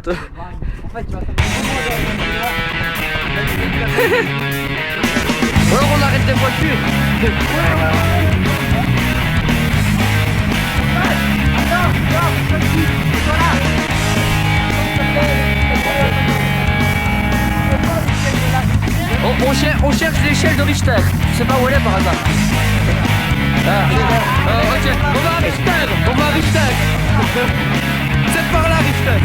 bientôt. En fait, tu vas Alors on arrête les voitures. On cherche l'échelle de Richter. Je sais pas où elle est par hasard. Ok, on va à Richter. On va à Richter. C'est par là Richter.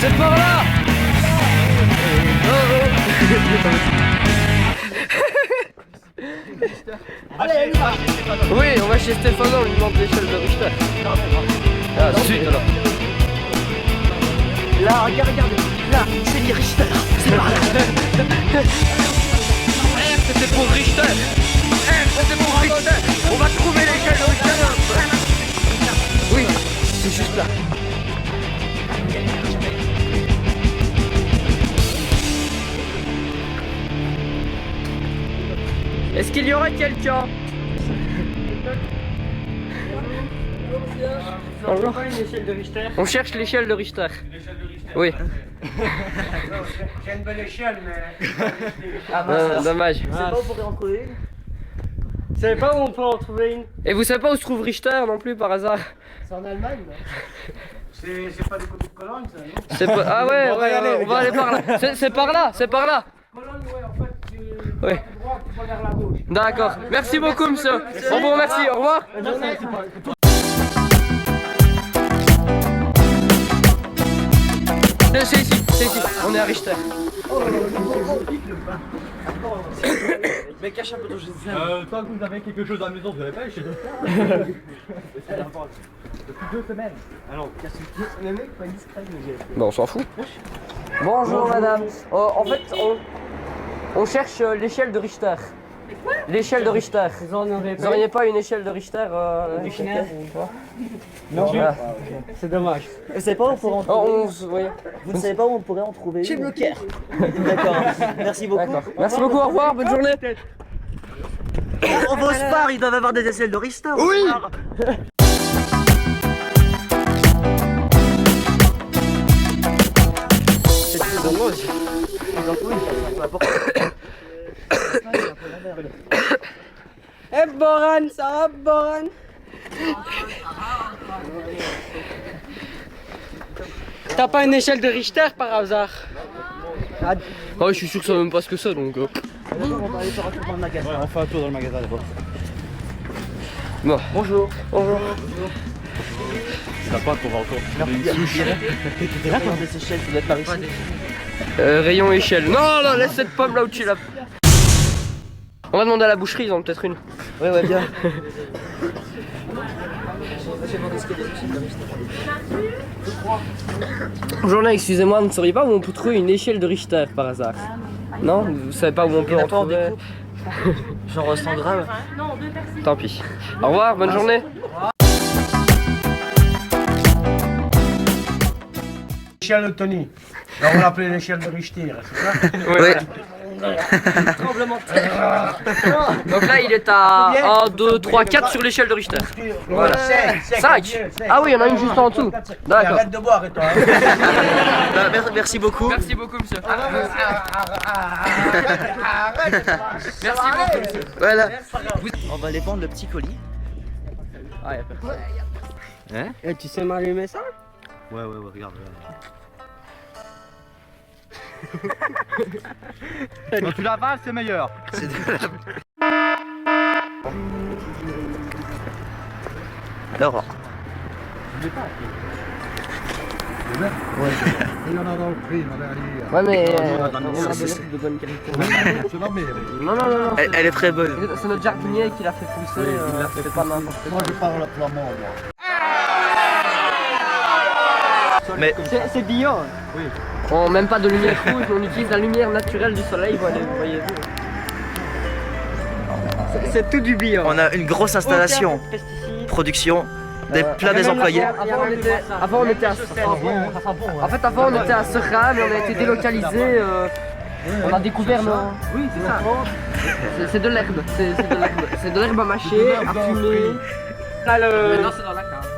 C'est par là. Oui, on va chez Stéphano, on lui demande l'échelle de Richter. Ah, tout de suite alors. Là, regarde, là, c'est les Richter, c'est par là. C'était pour Richter. C'était pour Richter. On va trouver l'échelle de Richter. Oui, c'est juste là. Est-ce qu'il y aurait quelqu'un? Bonjour. Une échelle de Richter. On cherche l'échelle de Richter. Oui. J'ai une belle échelle, mais. Dommage. Je sais pas où on pourrait en trouver une. Vous savez pas où on peut en trouver une? Et vous savez pas où se trouve Richter non plus par hasard? C'est en Allemagne, là. C'est pas du côté de Cologne, ça, non? C'est pas... Ah ouais, On va y aller, on va aller par là. C'est par là, c'est par là. Cologne, ouais, en fait, tu Oui. vas à droite, tu vas vers la gauche. D'accord. Merci beaucoup, monsieur. Bon, bon, merci. Au revoir. C'est ici, c'est ici. On est à Richter. Mais cache un peu ton geste. Tant que vous avez quelque chose à la maison, vous n'avez pas les chez Depuis 2 semaines. Alors, Le mec, pas discret, le geste. Bon, on s'en fout. Bonjour, madame. En fait, on cherche l'échelle de Richter. L'échelle de Richter. Vous n'auriez pas une échelle de Richter Non, Voilà. c'est dommage. Vous savez pas où on pourrait en Oh, trouver voyez. Vous ne savez pas où on pourrait en trouver Chez Bloquer. D'accord. Merci beaucoup. D'accord. Merci beaucoup, au revoir, bonne journée. On va au Spar, ils doivent avoir des échelles de Richter. Oui. C'est bon, moi aussi. Eh Boran, ça va Boran? T'as pas une échelle de Richter par hasard? Oh, je suis sûr que ça va même pas ce que c'est donc. on fait un tour dans le magasin d'abord. Bon. Bonjour. Bonjour. C'est pas qu'on va encore trouver une souche. T'es là pour des échelles, tu dois être par ici. Rayon échelle. Non, non, laisse cette pomme là où tu l'as. On va demander à la boucherie, ils en ont peut-être une. Ouais, bien. Bonjour, excusez-moi, vous ne sauriez pas où on peut trouver une échelle de Richter par hasard? Non? Vous savez pas où on peut en trouver? Genre 100 grammes. Tant pis. Au revoir, bonne journée. L'échelle de Tony. Alors on l'appelait l'échelle de Richter, c'est ça? Oui. Tremblement de terre. Donc là, il est à 1, 2, 3, 4 sur l'échelle de Richter. Voilà. 5. Ah oui, il y en a une juste en dessous. D'accord. Arrête de boire et toi. Merci beaucoup. Merci beaucoup, monsieur. Merci beaucoup, monsieur. Voilà. On va aller prendre le petit colis. Ah, y'a personne. Et tu sais m'allumer ça? Ouais, regarde. Quand tu l'avales, c'est meilleur. Laurent. Il y en a dans le prix, on va aller. Ouais, mais. C'est de bonne qualité. Non, Non. Elle est très bonne. C'est notre jardinier qui l'a fait pousser. C'est pas n'importe quoi. Moi, je parle flamand, moi. Mais C'est bio. On même pas de lumière rouge, on utilise la lumière naturelle du soleil, voyez-vous. C'est tout du bio. on a une grosse installation. Aucun pesticide. Production, plein des employés. Avant on était à En fait avant on était à Sera, mais on a été délocalisé. On a découvert nos. Oui, c'est ça. C'est de l'herbe. C'est de l'herbe à mâcher, à fumer. On a le, Non, c'est dans la carte.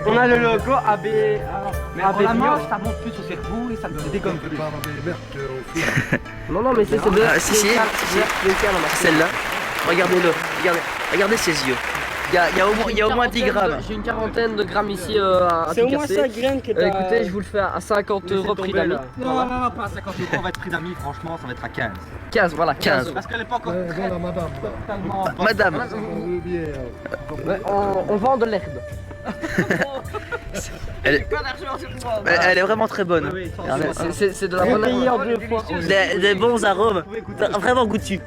on a le logo AB. Mais en la manche, ça monte plus au cerveau et ça me dégomme plus. Non, non, mais c'est de. Ah, si, si. Celle-là. Regardez-le. Regardez ses yeux. Il y a au moins 10 grammes. J'ai une quarantaine de grammes ici à C'est tout au moins casser. 5 graines que t'as. Écoutez, je vous le fais à 50 euros prix d'amis. Non, non, non, pas à 50 euros, on va être prix d'amis, franchement, ça va être à 15. 15, voilà, 15. Parce qu'elle est pas encore totalement. Madame, Ouais, on vend de l'herbe. elle est vraiment très bonne. C'est de la bonne Payé en herbe. 2 fois. Des bons arômes. Vraiment goûtus.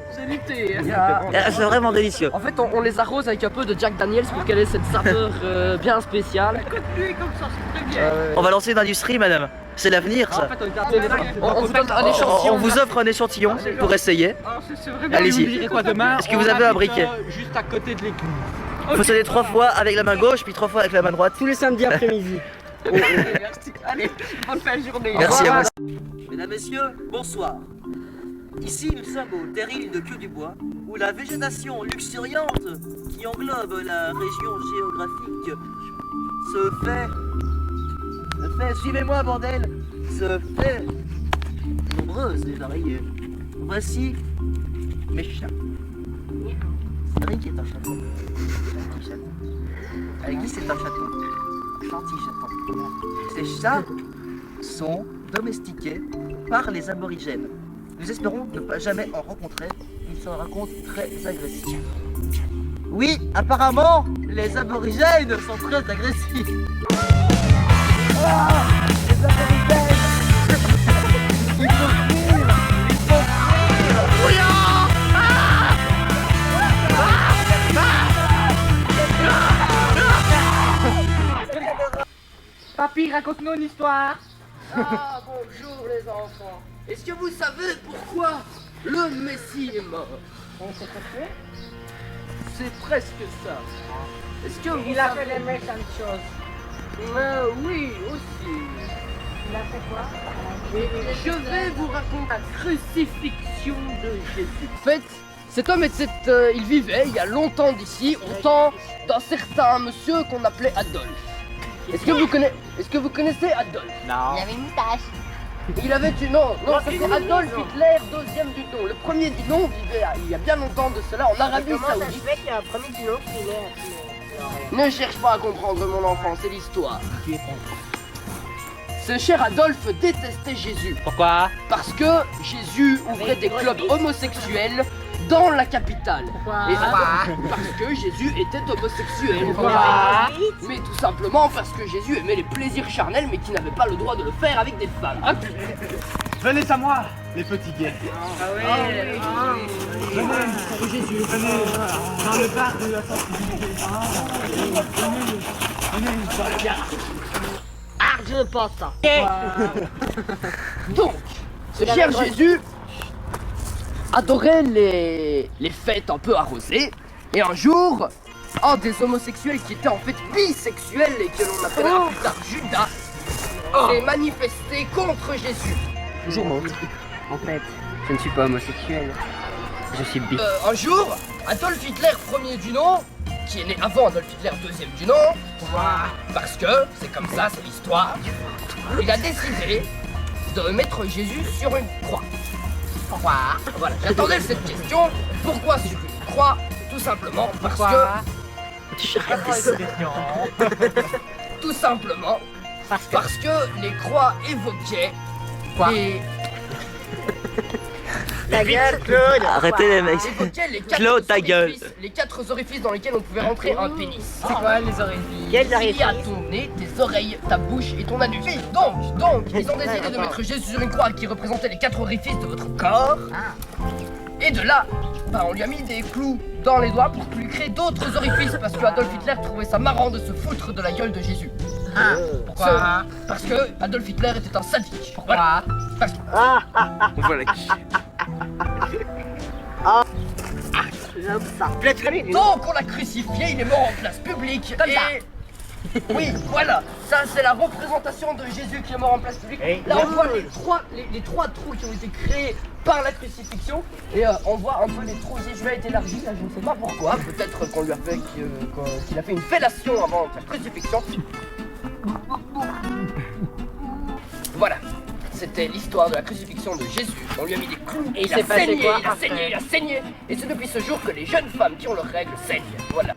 C'est vraiment délicieux. En fait, on les arrose avec un peu de Jack Daniels pour qu'elle ait cette saveur bien spéciale. On va lancer une industrie, madame. C'est l'avenir, ça. On vous donne un échantillon. On vous offre un échantillon pour essayer. Allez-y. Quoi demain? Est-ce que vous avez un briquet? Juste à côté de l'église. Il faut sonner 3 fois avec la main gauche, puis 3 fois avec la main droite. Tous les samedis après-midi. Allez, bonne fin de journée. Merci à vous. Mesdames, Messieurs, bonsoir. Ici, nous sommes au terril de Queue du Bois, où la végétation luxuriante qui englobe la région géographique se fait, suivez-moi bordel, se fait nombreuses les oreilles. Voici mes chats. Cédric est un chaton. Gentil chaton. Alexis est un chaton. Gentil chaton. Ces chats sont domestiqués par les aborigènes. Nous espérons ne pas jamais en rencontrer. Ils s'en racontent très agressifs. Oui, apparemment, les aborigènes sont très agressifs. Ah, les aborigènes. Il faut fuir. Il faut fuir. Bouillon. Papy, raconte-nous une histoire. Ah, bonjour les enfants. Est-ce que vous savez pourquoi le Messie est mort? C'est presque ça. Est-ce que vous savez... des méchantes choses. Oui, aussi. Il a fait quoi? Je vais vous raconter la crucifixion de Jésus. En fait, cet homme il vivait il y a longtemps d'ici, au temps d'un certain monsieur qu'on appelait Adolphe. Est-ce que vous connaissez Adolphe? Non. Il avait une moustache. Il avait une... Non, ça c'est Adolf Hitler, deuxième du nom. Le premier du nom vivait il y a bien longtemps de cela en Arabie Saoudite. fait qu'il y a un premier du nom qui est Ne cherche pas à comprendre mon enfant, c'est l'histoire. Ce cher Adolphe détestait Jésus. Pourquoi? Parce que Jésus ouvrait des clubs homosexuels dans la capitale. Et parce que Jésus était homosexuel. Pourquoi? Mais tout simplement parce que Jésus aimait les plaisirs charnels mais qui n'avait pas le droit de le faire avec des femmes. Venez à moi, les petits gays. Jésus. Dans le bar de la sensibilité. Je pense ça. Donc, ce cher Jésus adorait les fêtes un peu arrosées. Et un jour, un des homosexuels qui était en fait bisexuel et que l'on appellera plus tard Judas s'est manifesté contre Jésus. Je monte. En fait, je ne suis pas homosexuel. Je suis bi. Un jour, Adolf Hitler premier du nom, qui est né avant Adolf Hitler deuxième du nom, parce que c'est comme ça, c'est l'histoire, il a décidé de mettre Jésus sur une croix. Voilà, j'attendais cette question. Pourquoi sur une croix? Tout simplement parce que... Tout simplement parce que les croix évoquaient les... Ta gueule, Claude. Arrêtez les mecs. évoquaient les quatre Claude, ta gueule. les 4 orifices dans lesquels on pouvait rentrer un pénis. C'est quoi les orifices? Quelles Il y a orifices? ton nez, tes oreilles, ta bouche et ton anus. Donc, ils ont décidé de mettre Jésus sur une croix qui représentait les 4 orifices de votre corps. Et de là, on lui a mis des clous dans les doigts pour lui créer d'autres orifices parce que Adolf Hitler trouvait ça marrant de se foutre de la gueule de Jésus. Pourquoi? Parce que Adolf Hitler était un sadique. Pourquoi? Parce que... Voilà. Donc on l'a crucifié, il est mort en place publique et Oui, voilà, ça c'est la représentation de Jésus qui est mort en place publique. Et Là on voit les trois trous qui ont été créés par la crucifixion et on voit un peu les trous. Jésus a été élargi, là je ne sais pas pourquoi, peut-être qu'on lui a fait qu'il a fait une fellation avant sa crucifixion. Voilà, c'était l'histoire de la crucifixion de Jésus. On lui a mis des clous, Et il il a s'est passé saigné, quoi il a après saigné, il a saigné. Et c'est depuis ce jour que les jeunes femmes qui ont leurs règles saignent. Voilà.